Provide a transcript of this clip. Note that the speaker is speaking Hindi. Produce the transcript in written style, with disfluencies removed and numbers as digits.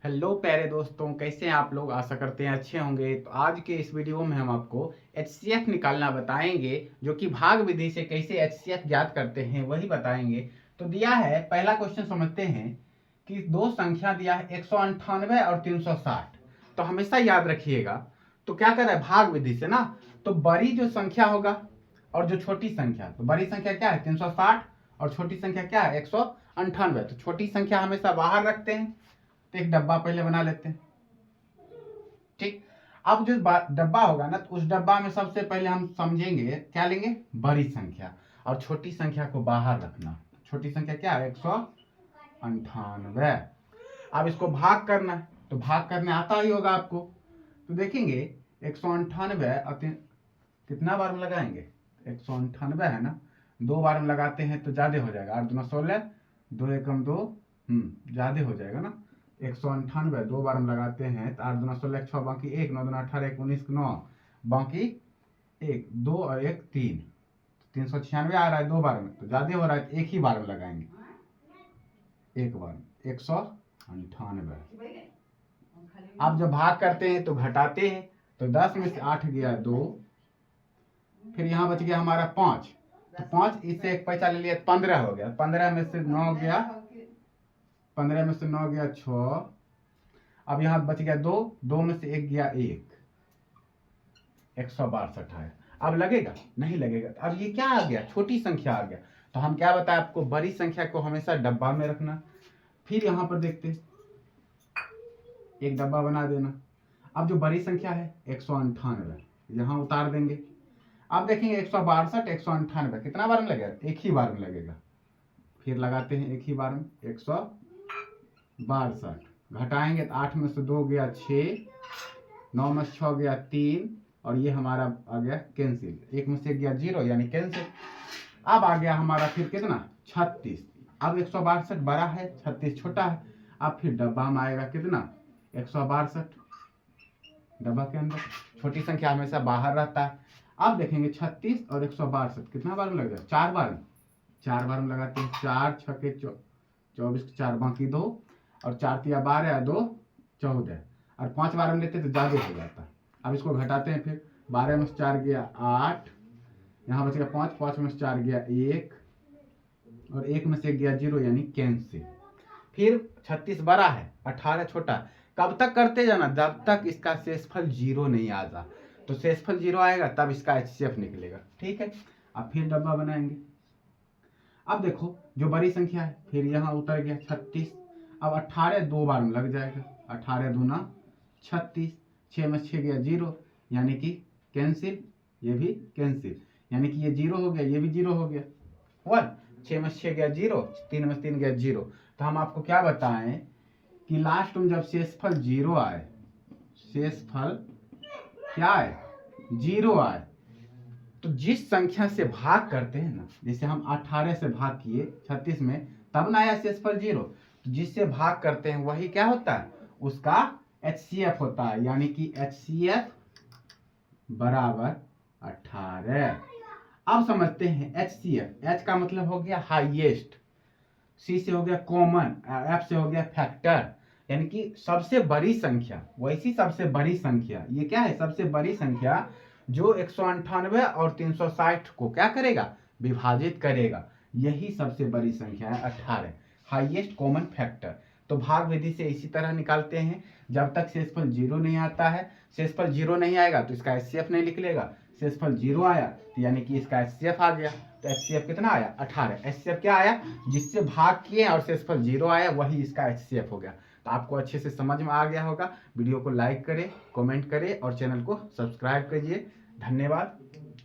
हेलो प्यारे दोस्तों, कैसे हैं आप लोग। आशा करते हैं अच्छे होंगे। तो आज के इस वीडियो में हम आपको एचसीएफ निकालना बताएंगे, जो कि भाग विधि से कैसे एचसीएफ ज्ञात करते हैं वही बताएंगे। तो दिया है, पहला क्वेश्चन समझते हैं कि दो संख्या दिया है 198 और 360। तो हमेशा याद रखिएगा, तो क्या कर रहा है भाग विधि से ना, तो बड़ी जो संख्या होगा और जो छोटी संख्या, तो बड़ी संख्या क्या है 360 और छोटी संख्या क्या है 198। तो छोटी संख्या हमेशा बाहर रखते हैं, तो एक डब्बा पहले बना लेते हैं। ठीक, अब जो डब्बा होगा ना, तो उस डब्बा में सबसे पहले हम समझेंगे क्या लेंगे, बड़ी संख्या, और छोटी संख्या को बाहर रखना। छोटी संख्या क्या है 198। अब इसको भाग करना है, तो भाग करने आता ही होगा आपको। तो देखेंगे 198 और कितना बार में लगाएंगे, 198 है ना, 2 बार में लगाते हैं तो ज्यादा हो जाएगा। 8 दूना 16, 2 एकम 2, ज्यादा हो जाएगा ना। 198 2 बार में लगाते हैं तो 8 दूना 16 6, बाकी 1, 9 दूना 18, 1 19 9, बाकी 1 2 और 1 3, 396 आ रहा है 2 बार में, तो ज्यादा हो रहा है, एक ही बार में लगाएंगे, एक बार में 198। अब जब भाग करते हैं तो घटाते हैं, तो 10 में से 8 गया 2, फिर यहाँ बच गया हमारा 5, तो 5 इससे एक पैसा ले लिया 15 हो गया। 15 में से 9 गया, 15 में से 9 गया 6, अब यहाँ बच गया 2, 2 में से 1 गया 1, 162 है। अब लगेगा नहीं लगेगा। अब ये क्या आ गया, छोटी संख्या आ गया। तो हम क्या बताएं आपको, बड़ी संख्या को हमेशा डब्बा में रखना। फिर यहाँ पर देखते हैं, एक डब्बा बना देना। अब जो बड़ी संख्या है 198, यहाँ उतार देंगे। अब देखेंगे 162 198 कितना बार में लगेगा, एक ही बार में लगेगा। फिर लगाते हैं एक ही बार में 162, घटाएंगे तो 8 में से 2 गया 6, 9 में से 6 गया 3, और ये हमारा आ गया कैंसिल, 1 में से गया 0 यानी कैंसिल। अब आ गया हमारा फिर कितना 36। अब 162 बड़ा है, 36 छोटा है। अब फिर डब्बा में आएगा कितना 162, डब्बा के अंदर छोटी संख्या हमेशा बाहर रहता है। अब देखेंगे 36 और 162 कितना बार में लगेगा, 4 बार में। 4 बार में लगाते हैं, 4 छके 24, 4 बाकी 2, और 4 तिया 12, 2 14, और 5 बार में लेते तो ज्यादा हो जाता। अब इसको घटाते हैं, फिर 12 में से 4 गया 8, यहाँ बच गया 5, 5 में से 4 गया 1, और 1 में से गया 0 यानी कैंसिल। फिर 36 बड़ा है, 18 छोटा है। कब तक करते जाना, जब तक इसका शेषफल 0 नहीं आ जा। तो शेषफल 0 आएगा तब इसका एचसीएफ निकलेगा। ठीक है, अब फिर डब्बा बनाएंगे। अब देखो जो बड़ी संख्या है, फिर यहाँ उतर गया 36। अब 18 2 बार में लग जाएगा, 18 दूना 36, 6 में 6 गया 0 यानी कि कैंसिल, ये भी कैंसिल, यानी कि ये 0 हो गया, ये भी 0 हो गया। 1 6 में 6 गया 0, 3 में 3 गया 0। तो हम आपको क्या बताएं कि लास्ट में जब शेषफल 0 आए, शेषफल क्या आए 0 आए, तो जिस संख्या से भाग करते हैं ना, जैसे हम 18 से भाग किए 36 में, तब ना आया शेषफल 0, तो जिससे भाग करते हैं वही क्या होता है, उसका एचसीएफ होता है, यानी कि एचसीएफ बराबर 18। अब समझते हैं एचसीएफ। एच का मतलब हो गया हाईएस्ट, सी से हो गया कॉमन, एफ से हो गया फैक्टर, यानी कि सबसे बड़ी संख्या। वैसी सबसे बड़ी संख्या ये क्या है, सबसे बड़ी संख्या जो 198 और 360 को क्या करेगा, विभाजित करेगा, यही सबसे बड़ी संख्या है 18, हाईएस्ट कॉमन फैक्टर। तो भाग विधि से इसी तरह निकालते हैं, जब तक शेषफल 0 नहीं आता है। शेषफल 0 नहीं आएगा तो इसका एचसीएफ नहीं निकलेगा। शेषफल 0 आया तो यानी कि इसका एचसीएफ आ गया। तो एचसीएफ कितना आया 18। एचसीएफ क्या आया, जिससे भाग किए और शेषफल 0 आया वही इसका एचसीएफ हो गया। तो आपको अच्छे से समझ में आ गया होगा। वीडियो को लाइक करें, कमेंट करें और चैनल को सब्सक्राइब करिए। धन्यवाद।